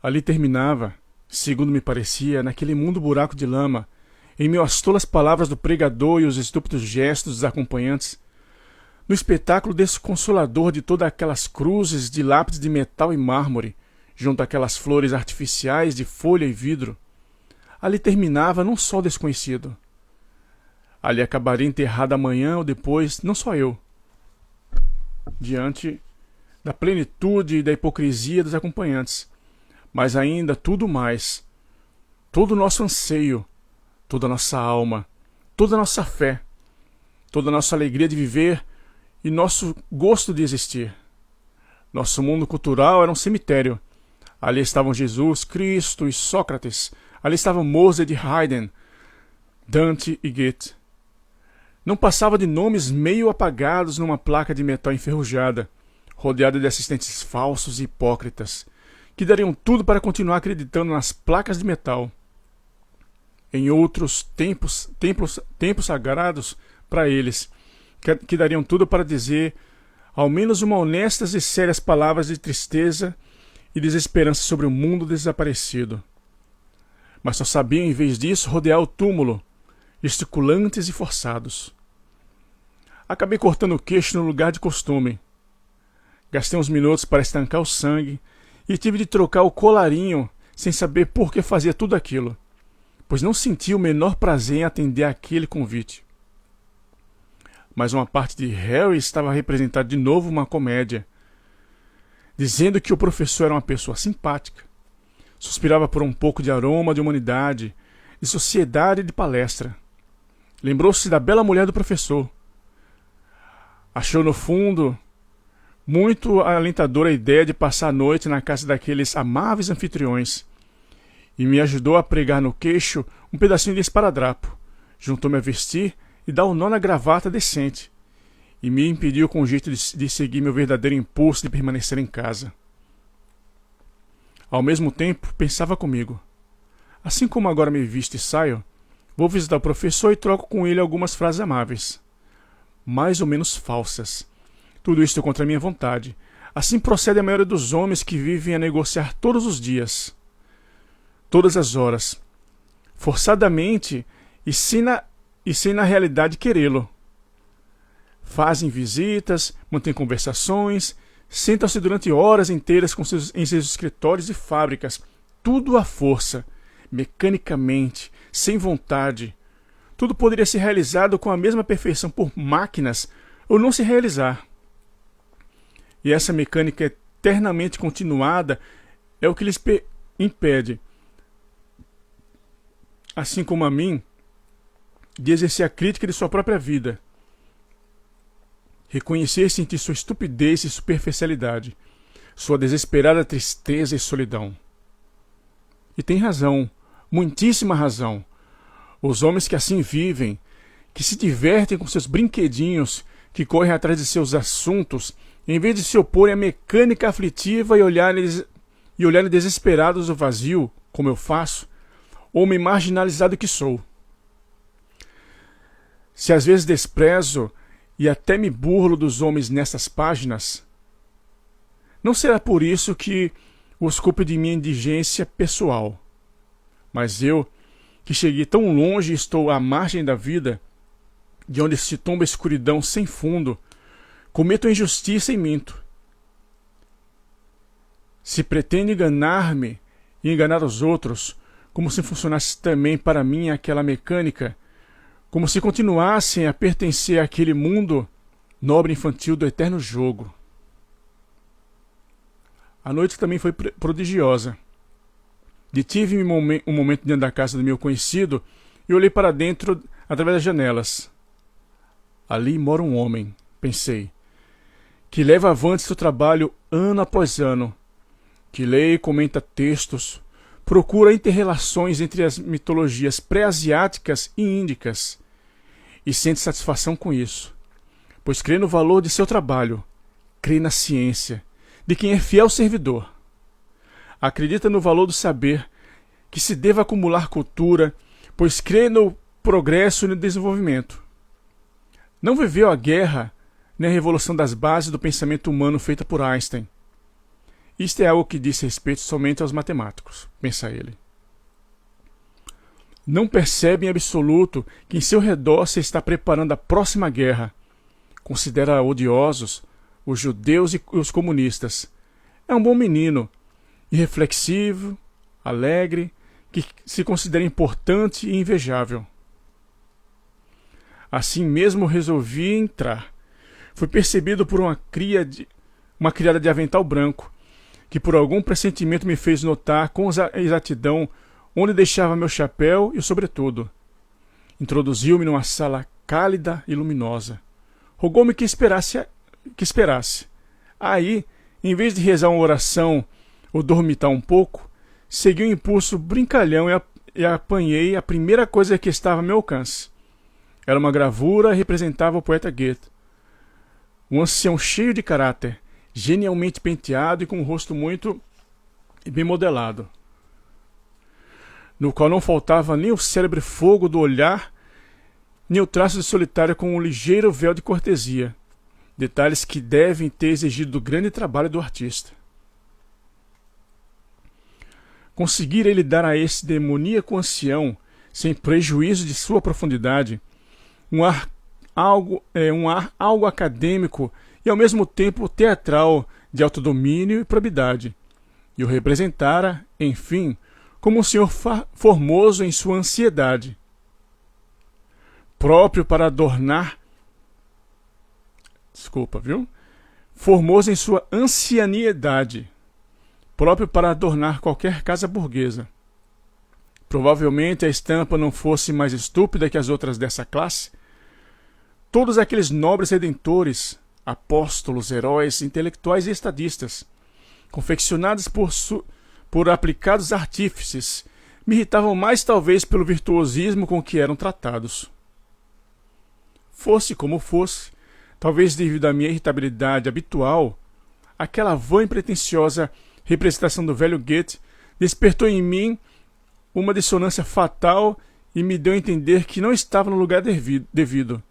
Ali terminava, segundo me parecia, naquele mundo buraco de lama, em meio às tolas palavras do pregador e os estúpidos gestos dos acompanhantes, no espetáculo desconsolador de todas aquelas cruzes de lápis de metal e mármore, junto àquelas flores artificiais de folha e vidro. Ali terminava não só o desconhecido. Ali acabaria enterrado amanhã ou depois, não só eu. Diante da plenitude e da hipocrisia dos acompanhantes, mas ainda tudo mais, todo o nosso anseio, toda a nossa alma, toda a nossa fé, toda a nossa alegria de viver e nosso gosto de existir. Nosso mundo cultural era um cemitério. Ali estavam Jesus, Cristo e Sócrates. Ali estavam Mozart e Haydn, Dante e Goethe. Não passava de nomes meio apagados numa placa de metal enferrujada, rodeada de assistentes falsos e hipócritas, que dariam tudo para continuar acreditando nas placas de metal. Em outros tempos sagrados para eles, que dariam tudo para dizer ao menos uma honestas e sérias palavras de tristeza e desesperança sobre o mundo desaparecido. Mas só sabiam, em vez disso, rodear o túmulo, gesticulantes e forçados. Acabei cortando o queixo no lugar de costume. Gastei uns minutos para estancar o sangue e tive de trocar o colarinho sem saber por que fazia tudo aquilo, pois não sentia o menor prazer em atender àquele convite. Mas uma parte de Harry estava a representar de novo uma comédia, dizendo que o professor era uma pessoa simpática, suspirava por um pouco de aroma de humanidade, de sociedade e de palestra. Lembrou-se da bela mulher do professor. Achou no fundo muito alentadora a ideia de passar a noite na casa daqueles amáveis anfitriões, e me ajudou a pregar no queixo um pedacinho de esparadrapo, juntou-me a vestir e dar um nó na gravata decente, e me impediu com jeito de seguir meu verdadeiro impulso de permanecer em casa. Ao mesmo tempo, pensava comigo: assim como agora me visto e saio, vou visitar o professor e troco com ele algumas frases amáveis, mais ou menos falsas. Tudo isto contra a minha vontade. Assim procede a maioria dos homens que vivem a negociar todos os dias, todas as horas, forçadamente e sem na realidade querê-lo. Fazem visitas, mantêm conversações, sentam-se durante horas inteiras em seus escritórios e fábricas, tudo à força, mecanicamente, sem vontade. Tudo poderia ser realizado com a mesma perfeição por máquinas ou não se realizar. E essa mecânica eternamente continuada é o que lhes impede, assim como a mim, de exercer a crítica de sua própria vida, reconhecer e sentir sua estupidez e superficialidade, sua desesperada tristeza e solidão. E tem razão, muitíssima razão. Os homens que assim vivem, que se divertem com seus brinquedinhos, que correm atrás de seus assuntos, em vez de se oporem à mecânica aflitiva e olharem desesperados o vazio, como eu faço, homem marginalizado que sou. Se às vezes desprezo e até me burlo dos homens nessas páginas, não será por isso que os culpe de minha indigência pessoal. Mas eu, que cheguei tão longe e estou à margem da vida, de onde se tomba a escuridão sem fundo, cometo injustiça e minto. Se pretende enganar-me e enganar os outros, como se funcionasse também para mim aquela mecânica, como se continuassem a pertencer àquele mundo nobre infantil do eterno jogo. A noite também foi prodigiosa. Detive-me um momento diante da casa do meu conhecido e olhei para dentro através das janelas. Ali mora um homem, pensei, que leva avante seu trabalho ano após ano, que lê e comenta textos, procura interrelações entre as mitologias pré-asiáticas e índicas, e sente satisfação com isso, pois crê no valor de seu trabalho, crê na ciência, de quem é fiel servidor. Acredita no valor do saber, que se deva acumular cultura, pois crê no progresso e no desenvolvimento. Não viveu a guerra nem a revolução das bases do pensamento humano feita por Einstein. Isto é algo que diz respeito somente aos matemáticos, pensa ele. Não percebe em absoluto que em seu redor se está preparando a próxima guerra. Considera odiosos os judeus e os comunistas. É um bom menino, irreflexivo, alegre, que se considera importante e invejável. Assim mesmo resolvi entrar. Fui percebido por uma criada de avental branco, que por algum pressentimento me fez notar com exatidão onde deixava meu chapéu e o sobretudo. Introduziu-me numa sala cálida e luminosa. Rogou-me que esperasse. Aí, em vez de rezar uma oração ou dormitar um pouco, segui um impulso brincalhão e apanhei a primeira coisa que estava a meu alcance. Era uma gravura e representava o poeta Goethe. Um ancião cheio de caráter, genialmente penteado e com um rosto muito bem modelado, no qual não faltava nem o célebre fogo do olhar, nem o traço de solitário com um ligeiro véu de cortesia, detalhes que devem ter exigido do grande trabalho do artista. Conseguira ele dar a esse demoníaco ancião, sem prejuízo de sua profundidade, um ar algo acadêmico e ao mesmo tempo teatral de autodomínio e probidade, e o representara, enfim, como um senhor formoso em sua ansiedade, próprio para adornar. Formoso em sua ancianidade, próprio para adornar qualquer casa burguesa. Provavelmente a estampa não fosse mais estúpida que as outras dessa classe. Todos aqueles nobres redentores, apóstolos, heróis, intelectuais e estadistas, confeccionados por aplicados artífices, me irritavam mais talvez pelo virtuosismo com que eram tratados. Fosse como fosse, talvez devido à minha irritabilidade habitual, aquela vã e pretensiosa representação do velho Goethe despertou em mim uma dissonância fatal e me deu a entender que não estava no lugar devido.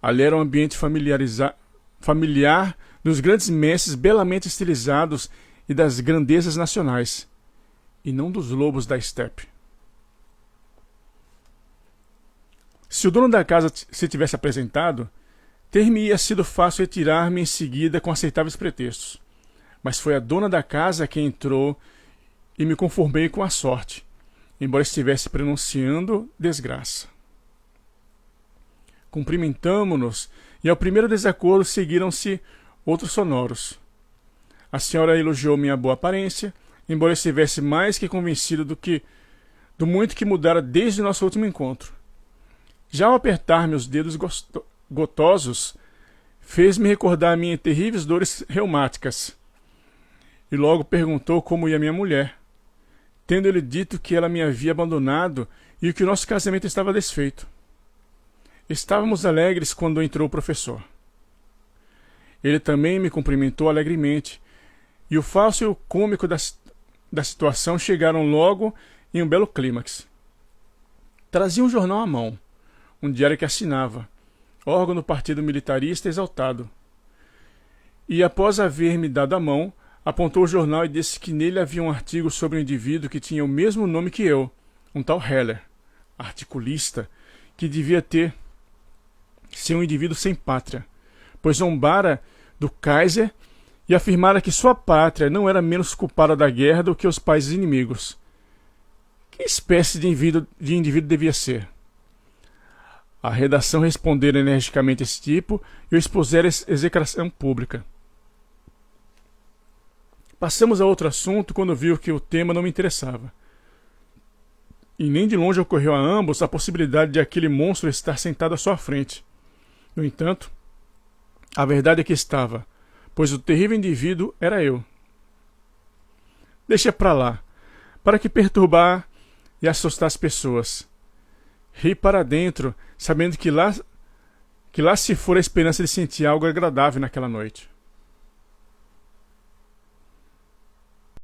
Ali era um ambiente familiar dos grandes mestres belamente estilizados e das grandezas nacionais, e não dos lobos da estepe. Se o dono da casa se tivesse apresentado, ter-me-ia sido fácil retirar-me em seguida com aceitáveis pretextos. Mas foi a dona da casa quem entrou e me conformei com a sorte, embora estivesse pronunciando desgraça. Cumprimentamo-nos e ao primeiro desacordo seguiram-se outros sonoros. A senhora elogiou minha boa aparência, embora estivesse mais que convencido do muito que mudara desde o nosso último encontro. Já ao apertar meus dedos gotosos, fez-me recordar minhas terríveis dores reumáticas, e logo perguntou como ia minha mulher, tendo-lhe dito que ela me havia abandonado e que o nosso casamento estava desfeito. Estávamos alegres quando entrou o professor. Ele também me cumprimentou alegremente, e o falso e o cômico da situação chegaram logo em um belo clímax. Trazia um jornal à mão, um diário que assinava, órgão do Partido Militarista exaltado. E após haver-me dado a mão, apontou o jornal e disse que nele havia um artigo sobre um indivíduo que tinha o mesmo nome que eu, um tal Heller, articulista, que devia ser um indivíduo sem pátria, pois zombara do Kaiser e afirmara que sua pátria não era menos culpada da guerra do que os países inimigos. Que espécie de indivíduo devia ser? A redação respondera energicamente esse tipo e o expusera execração pública. Passamos a outro assunto quando viu que o tema não me interessava. E nem de longe ocorreu a ambos a possibilidade de aquele monstro estar sentado à sua frente. No entanto, a verdade é que estava, pois o terrível indivíduo era eu. Deixa pra lá, para que perturbar e assustar as pessoas. Ri para dentro, sabendo que lá se for a esperança de sentir algo agradável naquela noite.